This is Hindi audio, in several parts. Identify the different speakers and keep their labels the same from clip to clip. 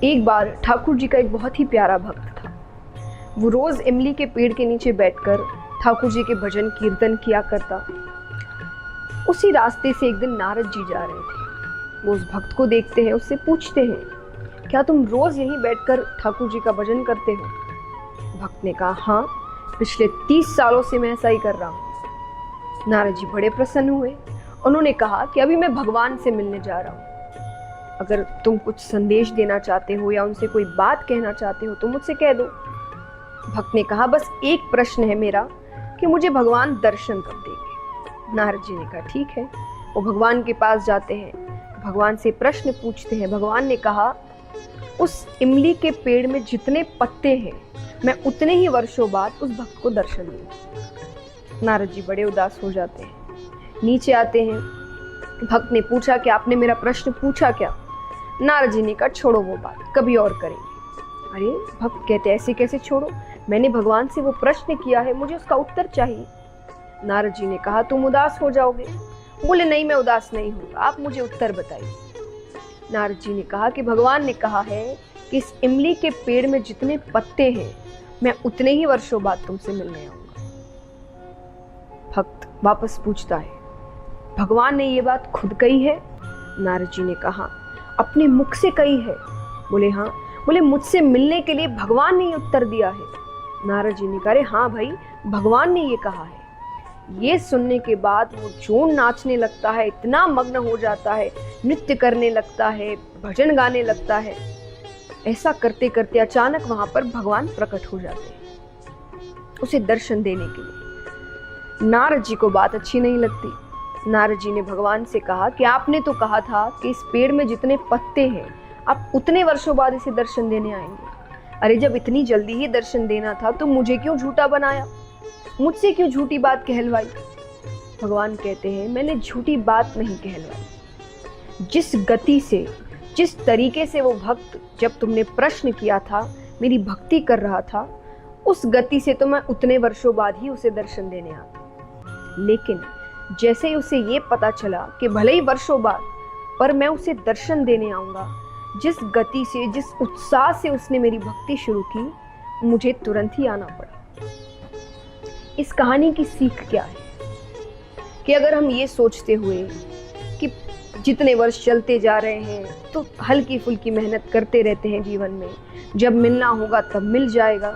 Speaker 1: एक बार ठाकुर जी का एक बहुत ही प्यारा भक्त था। वो रोज इमली के पेड़ के नीचे बैठकर ठाकुर जी के भजन कीर्तन किया करता। उसी रास्ते से एक दिन नारद जी जा रहे थे। वो उस भक्त को देखते हैं, उससे पूछते हैं, क्या तुम रोज यहीं बैठकर ठाकुर जी का भजन करते हो? भक्त ने कहा, हाँ, पिछले 30 सालों से मैं ऐसा ही कर रहा हूँ। नारद जी बड़े प्रसन्न हुए। उन्होंने कहा कि अभी मैं भगवान से मिलने जा रहा हूँ। अगर तुम कुछ संदेश देना चाहते हो या उनसे कोई बात कहना चाहते हो तो मुझसे कह दो। भक्त ने कहा, बस एक प्रश्न है मेरा कि मुझे भगवान दर्शन कब देंगे? नारद जी ने कहा, ठीक है। वो भगवान के पास जाते हैं, भगवान से प्रश्न पूछते हैं। भगवान ने कहा, उस इमली के पेड़ में जितने पत्ते हैं मैं उतने ही वर्षों बाद उस भक्त को दर्शन दूंगा। नारद जी बड़े उदास हो जाते हैं, नीचे आते हैं। भक्त ने पूछा कि आपने मेरा प्रश्न पूछा क्या? नारद जी ने कहा, छोड़ो वो बात, कभी और करेंगे। अरे, भक्त कहते, ऐसे कैसे छोड़ो? मैंने भगवान से वो प्रश्न किया है, मुझे उसका उत्तर चाहिए। नारद जी ने कहा, तुम उदास हो जाओगे। बोले, नहीं, मैं उदास नहीं हूँ, आप मुझे उत्तर बताइए। नारद जी ने कहा कि भगवान ने कहा है कि इस इमली के पेड़ में जितने पत्ते हैं मैं उतने ही वर्षों बाद तुमसे मिलने आऊंगा। भक्त वापस पूछता है, भगवान ने ये बात खुद कही है? नारद जी ने कहा, अपने मुख से कही है। बोले, हाँ। बोले, मुझसे मिलने के लिए भगवान ने ये उत्तर दिया है? नारद जी ने कहा, हाँ भाई, भगवान ने ये कहा है। ये सुनने के बाद वो जोर नाचने लगता है, इतना मग्न हो जाता है, नृत्य करने लगता है, भजन गाने लगता है। ऐसा करते करते अचानक वहां पर भगवान प्रकट हो जाते हैं उसे दर्शन देने के लिए। नारद जी को बात अच्छी नहीं लगती। नारद जी ने भगवान से कहा कि आपने तो कहा था कि इस पेड़ में जितने पत्ते हैं आप उतने वर्षों बाद इसे दर्शन देने आएंगे। अरे, जब इतनी जल्दी ही दर्शन देना था तो मुझे क्यों झूठा बनाया? मुझसे क्यों झूठी बात कहलवाई? भगवान कहते हैं, मैंने झूठी बात नहीं कहलवाई। जिस गति से, जिस तरीके से वो भक्त जब तुमने प्रश्न किया था मेरी भक्ति कर रहा था, उस गति से तो मैं उतने वर्षों बाद ही उसे दर्शन देने आता। लेकिन जैसे ही उसे ये पता चला कि भले ही वर्षों बाद पर मैं उसे दर्शन देने आऊंगा, जिस गति से, जिस उत्साह से उसने मेरी भक्ति शुरू की, मुझे तुरंत ही आना पड़ा। इस कहानी की सीख क्या है कि अगर हम ये सोचते हुए कि जितने वर्ष चलते जा रहे हैं तो हल्की फुल्की मेहनत करते रहते हैं जीवन में, जब मिलना होगा तब मिल जाएगा,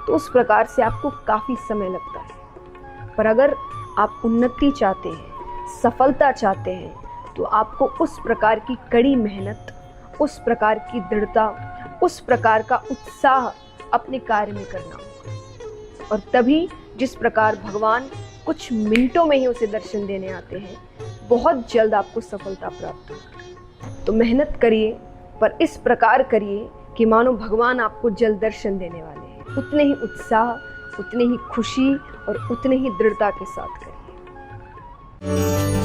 Speaker 1: तो उस प्रकार से आपको काफ़ी समय लगता है। पर अगर आप उन्नति चाहते हैं, सफलता चाहते हैं, तो आपको उस प्रकार की कड़ी मेहनत, उस प्रकार की दृढ़ता, उस प्रकार का उत्साह अपने कार्य में करना होगा। और तभी जिस प्रकार भगवान कुछ मिनटों में ही उसे दर्शन देने आते हैं, बहुत जल्द आपको सफलता प्राप्त होगी। तो मेहनत करिए, पर इस प्रकार करिए कि मानो भगवान आपको जल्द दर्शन देने वाले हैं। उतने ही उत्साह, उतनी ही खुशी और उतने ही दृढ़ता के साथ करिए।